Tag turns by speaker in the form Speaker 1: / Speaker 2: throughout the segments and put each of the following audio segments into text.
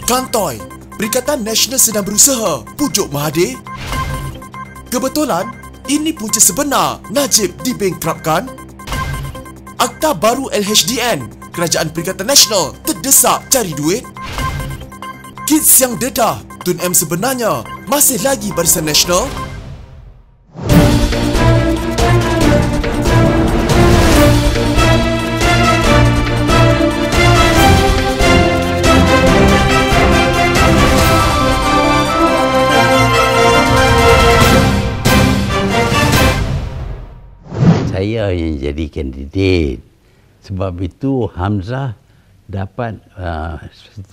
Speaker 1: Kantoi, Perikatan Nasional sedang berusaha pujuk Mahathir. Kebetulan, ini punca sebenar Najib dibankruptkan. Akta baru LHDN, Kerajaan Perikatan Nasional terdesak cari duit. Kids yang dedah, Tun M sebenarnya masih lagi Barisan Nasional.
Speaker 2: Saya yang jadi kandidat. Sebab itu Hamzah dapat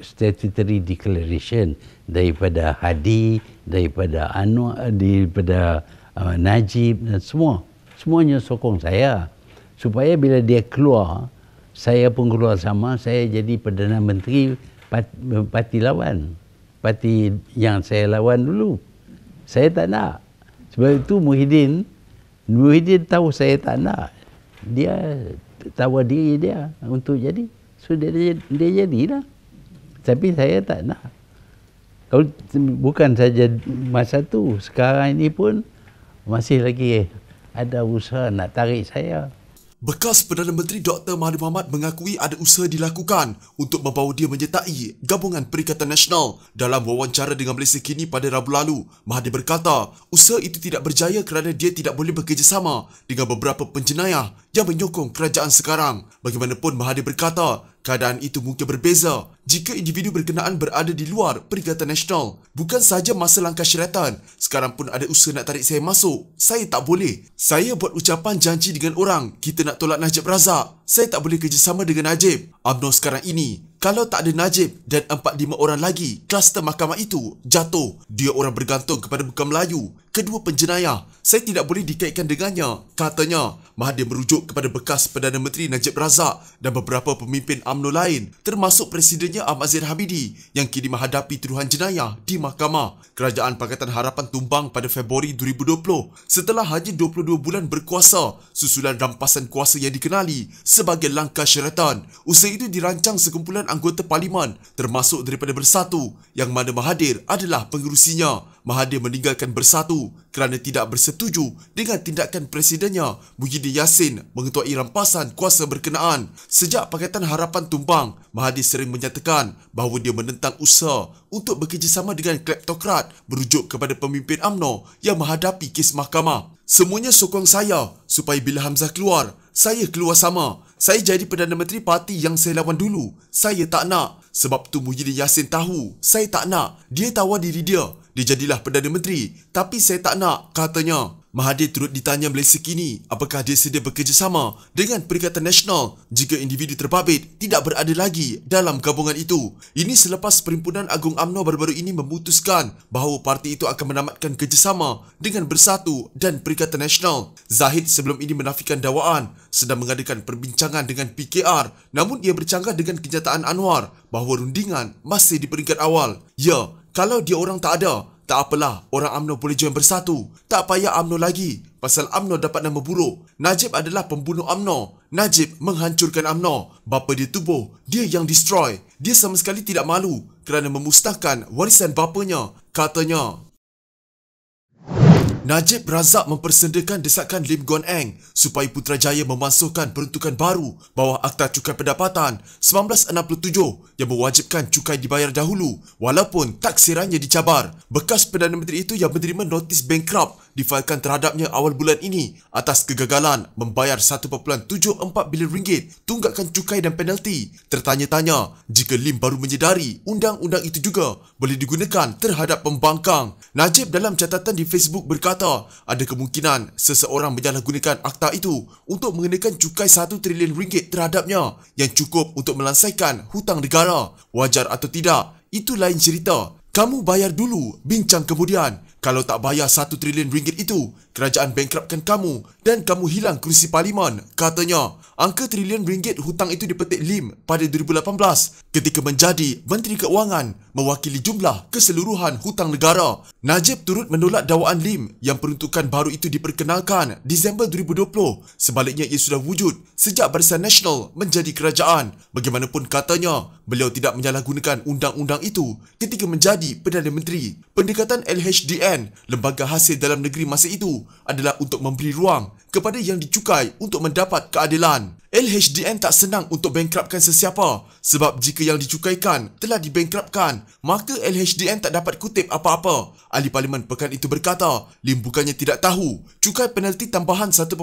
Speaker 2: statutory declaration daripada Hadi, daripada Anwar, daripada Najib dan semua. Semuanya sokong saya. Supaya bila dia keluar, saya pun keluar sama, saya jadi Perdana Menteri parti lawan. Parti yang saya lawan dulu. Saya tak nak. Sebab itu Muhyiddin tahu saya tak nak. Dia tawar diri dia untuk jadi. So dia jadilah. Tapi saya tak nak. Kalau bukan saja masa tu, sekarang ini pun masih lagi ada usaha nak tarik saya.
Speaker 1: Bekas Perdana Menteri Dr. Mahathir Mohamad mengakui ada usaha dilakukan untuk membawa dia menyertai Gabungan Perikatan Nasional. Dalam wawancara dengan Malaysia Kini pada Rabu lalu, Mahathir berkata usaha itu tidak berjaya kerana dia tidak boleh bekerjasama dengan beberapa penjenayah yang menyokong kerajaan sekarang. Bagaimanapun, Mahathir berkata keadaan itu mungkin berbeza jika individu berkenaan berada di luar Perikatan Nasional. Bukan sahaja masa langkah syaratan, sekarang pun ada usaha nak tarik saya masuk. Saya tak boleh. Saya buat ucapan janji dengan orang, kita nak tolak Najib Razak. Saya tak boleh kerjasama dengan Najib. UMNO sekarang ini, kalau tak ada Najib dan 4-5 orang lagi, kluster mahkamah itu jatuh. Dia orang bergantung kepada Bukan Melayu. Kedua penjenayah, saya tidak boleh dikaitkan dengannya, katanya. Mahathir merujuk kepada bekas Perdana Menteri Najib Razak dan beberapa pemimpin UMNO lain, termasuk Presidennya Ahmad Zahid Hamidi yang kini menghadapi tuduhan jenayah di mahkamah. Kerajaan Pakatan Harapan tumbang pada Februari 2020 setelah hanya 22 bulan berkuasa susulan rampasan kuasa yang dikenali sebagai langkah syaratan. Usaha itu dirancang sekumpulan anggota parlimen termasuk daripada Bersatu yang mana Mahathir adalah pengerusinya. Mahathir meninggalkan Bersatu kerana tidak bersetuju dengan tindakan Presidennya Muhyiddin Yassin mengetuai rampasan kuasa berkenaan. Sejak Pakatan Harapan tumbang, Mahathir sering menyatakan bahawa dia menentang usaha untuk bekerjasama dengan kleptokrat berujuk kepada pemimpin UMNO yang menghadapi kes mahkamah. Semuanya sokong saya supaya bila Hamzah keluar, saya keluar sama. Saya jadi Perdana Menteri parti yang saya lawan dulu. Saya tak nak. Sebab tu Muhyiddin Yassin tahu saya tak nak. Dia tawar diri dia. Dia jadilah Perdana Menteri. Tapi saya tak nak, katanya. Mahathir turut ditanya Malaysia Kini apakah dia sedia bekerjasama dengan Perikatan Nasional jika individu terbabit tidak berada lagi dalam gabungan itu. Ini selepas Perhimpunan Agung UMNO baru-baru ini memutuskan bahawa parti itu akan menamatkan kerjasama dengan Bersatu dan Perikatan Nasional. Zahid sebelum ini menafikan dakwaan sedang mengadakan perbincangan dengan PKR, namun ia bercanggah dengan kenyataan Anwar bahawa rundingan masih di peringkat awal. Ya, kalau dia orang tak ada, tak apalah, orang UMNO boleh join Bersatu. Tak payah UMNO lagi, pasal UMNO dapat nama buruk. Najib adalah pembunuh UMNO. Najib menghancurkan UMNO. Bapa dia tubuh, dia yang destroy. Dia sama sekali tidak malu kerana memusnahkan warisan bapanya, katanya. Najib Razak mempersendakan desakan Lim Guan Eng supaya Putrajaya memasukkan peruntukan baru bawah Akta Cukai Pendapatan 1967 yang mewajibkan cukai dibayar dahulu walaupun taksirannya dicabar. Bekas Perdana Menteri itu yang menerima notis bankrupt difailkan terhadapnya awal bulan ini atas kegagalan membayar 1.74 bilion ringgit tunggakan cukai dan penalti. Tertanya-tanya jika Lim baru menyedari undang-undang itu juga boleh digunakan terhadap pembangkang. Najib dalam catatan di Facebook berkata ada kemungkinan seseorang menyalahgunakan akta itu untuk mengenakan cukai 1 trilion ringgit terhadapnya yang cukup untuk melansaikan hutang negara. Wajar atau tidak, itu lain cerita. Kamu bayar dulu, bincang kemudian. Kalau tak bayar 1 trilion ringgit itu, kerajaan bankruptkan kamu dan kamu hilang kerusi parlimen, katanya. Angka trilion ringgit hutang itu dipetik Lim pada 2018 ketika menjadi Menteri Keuangan mewakili jumlah keseluruhan hutang negara. Najib turut menolak dakwaan Lim yang peruntukan baru itu diperkenalkan Disember 2020. Sebaliknya ia sudah wujud sejak Barisan Nasional menjadi kerajaan. Bagaimanapun katanya, beliau tidak menyalahgunakan undang-undang itu ketika menjadi Perdana Menteri. Pendekatan LHDN, Lembaga Hasil Dalam Negeri masa itu, adalah untuk memberi ruang kepada yang dicukai untuk mendapat keadilan. LHDN tak senang untuk bankruptkan sesiapa sebab jika yang dicukaikan telah dibankruptkan, maka LHDN tak dapat kutip apa-apa. Ahli Parlimen pekan itu berkata, Lim bukannya tidak tahu cukai penalti tambahan 1.74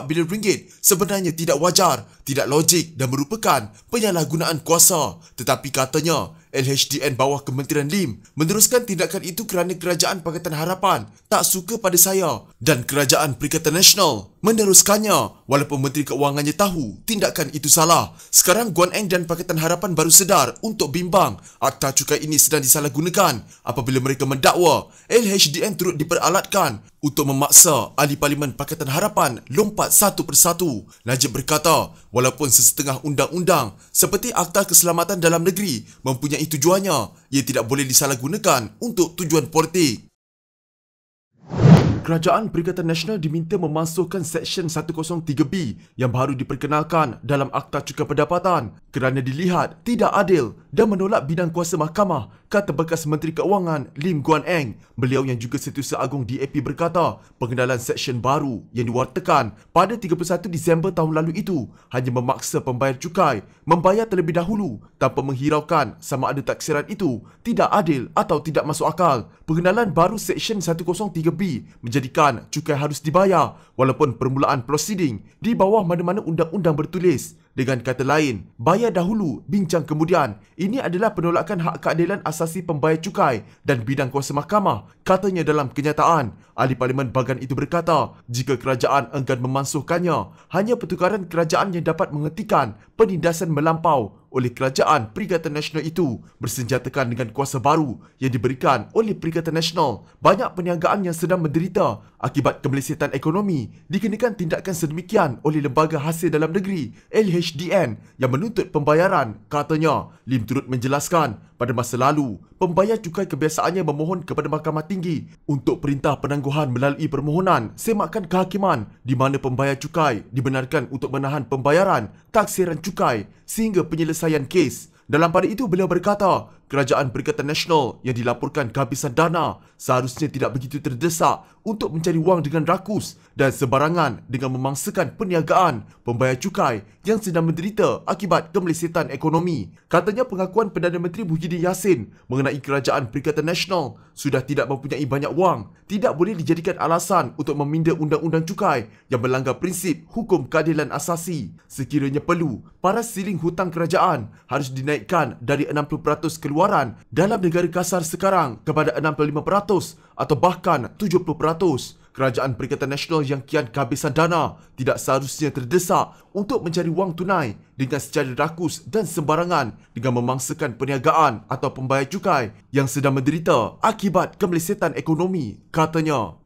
Speaker 1: bilion ringgit sebenarnya tidak wajar, tidak logik dan merupakan penyalahgunaan kuasa. Tetapi katanya, LHDN bawah Kementerian Lim meneruskan tindakan itu kerana Kerajaan Pakatan Harapan tak suka pada saya dan Kerajaan Perikatan Nasional meneruskannya walaupun Menteri Keuangannya tahu tindakan itu salah. Sekarang Guan Eng dan Pakatan Harapan baru sedar untuk bimbang akta cukai ini sedang disalahgunakan apabila mereka mendakwa LHDN turut diperalatkan untuk memaksa Ahli Parlimen Pakatan Harapan lompat satu persatu. Najib berkata, walaupun sesetengah undang-undang seperti Akta Keselamatan Dalam Negeri mempunyai tujuannya, ia tidak boleh disalahgunakan untuk tujuan politik. Kerajaan Perikatan Nasional diminta memasukkan Seksyen 103B yang baru diperkenalkan dalam Akta Cukai Pendapatan kerana dilihat tidak adil dan menolak bidang kuasa mahkamah, kata bekas Menteri Keuangan Lim Guan Eng. Beliau yang juga Setiausaha Agung DAP berkata, pengenalan seksyen baru yang diwartakan pada 31 Disember tahun lalu itu hanya memaksa pembayar cukai membayar terlebih dahulu tanpa menghiraukan sama ada taksiran itu tidak adil atau tidak masuk akal. Pengenalan baru Seksyen 103B menjadikan cukai harus dibayar walaupun permulaan prosiding di bawah mana-mana undang-undang bertulis. Dengan kata lain, bayar dahulu, bincang kemudian. Ini adalah penolakan hak keadilan asasi pembayar cukai dan bidang kuasa mahkamah, katanya dalam kenyataan. Ahli Parlimen bahagian itu berkata, jika kerajaan enggan memansuhkannya, hanya pertukaran kerajaan yang dapat menghentikan penindasan melampau oleh Kerajaan Perikatan Nasional itu bersenjatakan dengan kuasa baru yang diberikan oleh Perikatan Nasional. Banyak perniagaan yang sedang menderita akibat kemelesetan ekonomi dikenakan tindakan sedemikian oleh Lembaga Hasil Dalam Negeri LHDN yang menuntut pembayaran, katanya. Lim turut menjelaskan, pada masa lalu, pembayar cukai kebiasaannya memohon kepada Mahkamah Tinggi untuk perintah penangguhan melalui permohonan semakan kehakiman di mana pembayar cukai dibenarkan untuk menahan pembayaran taksiran cukai sehingga penyelesaian kes. Dalam pada itu beliau berkata, Kerajaan Perikatan Nasional yang dilaporkan kehabisan dana seharusnya tidak begitu terdesak untuk mencari wang dengan rakus dan sembarangan dengan memangsakan perniagaan pembayar cukai yang sedang menderita akibat kemelesetan ekonomi. Katanya pengakuan Perdana Menteri Muhyiddin Yassin mengenai Kerajaan Perikatan Nasional sudah tidak mempunyai banyak wang tidak boleh dijadikan alasan untuk meminda undang-undang cukai yang melanggar prinsip hukum keadilan asasi. Sekiranya perlu, paras siling hutang kerajaan harus dinaikkan dari 60% keluaran dalam negara kasar sekarang kepada 65% atau bahkan 70%. Kerajaan Perikatan Nasional yang kian kehabisan dana tidak seharusnya terdesak untuk mencari wang tunai dengan secara rakus dan sembarangan dengan memangsakan perniagaan atau pembayar cukai yang sedang menderita akibat kemelesetan ekonomi, katanya.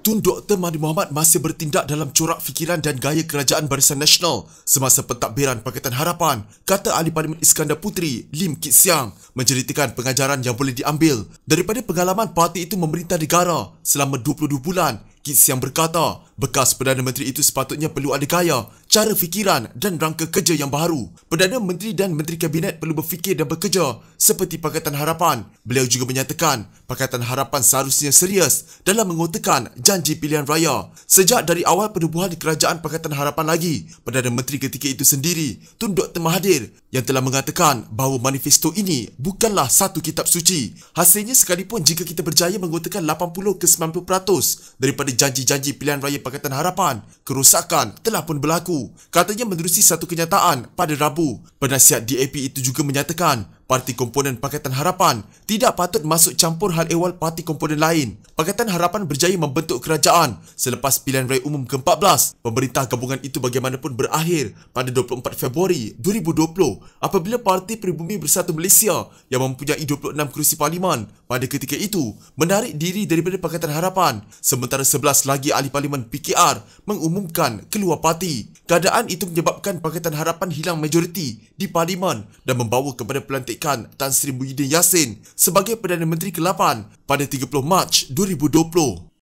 Speaker 1: Tun Dr. Mahathir Mohamad masih bertindak dalam corak fikiran dan gaya Kerajaan Barisan Nasional semasa pentadbiran Pakatan Harapan, kata Ahli Parlimen Iskandar Puteri Lim Kit Siang, menceritakan pengajaran yang boleh diambil daripada pengalaman parti itu memerintah negara selama 22 bulan. Kit Siang berkata, bekas Perdana Menteri itu sepatutnya perlu ada gaya, cara fikiran dan rangka kerja yang baru. Perdana Menteri dan Menteri Kabinet perlu berfikir dan bekerja seperti Pakatan Harapan. Beliau juga menyatakan, Pakatan Harapan seharusnya serius dalam mengotakan janji pilihan raya. Sejak dari awal penubuhan Kerajaan Pakatan Harapan lagi, Perdana Menteri ketika itu sendiri, Tun Dr. Mahathir, yang telah mengatakan bahawa manifesto ini bukanlah satu kitab suci. Hasilnya sekalipun jika kita berjaya mengotakan 80 ke 90% daripada janji-janji pilihan raya Pakatan Harapan, kerosakan telah pun berlaku. Katanya menerusi satu kenyataan pada Rabu. Penasihat DAP itu juga menyatakan parti komponen Pakatan Harapan tidak patut masuk campur hal ehwal parti komponen lain. Pakatan Harapan berjaya membentuk kerajaan selepas pilihan raya umum ke-14. Pemerintah gabungan itu bagaimanapun berakhir pada 24 Februari 2020 apabila Parti Peribumi Bersatu Malaysia yang mempunyai 26 kerusi parlimen pada ketika itu menarik diri daripada Pakatan Harapan, sementara 11 lagi ahli parlimen PKR mengumumkan keluar parti. Keadaan itu menyebabkan Pakatan Harapan hilang majoriti di parlimen dan membawa kepada pelantikan melantikkan Tan Sri Muhyiddin Yassin sebagai Perdana Menteri ke-8 pada 30 Mac 2020.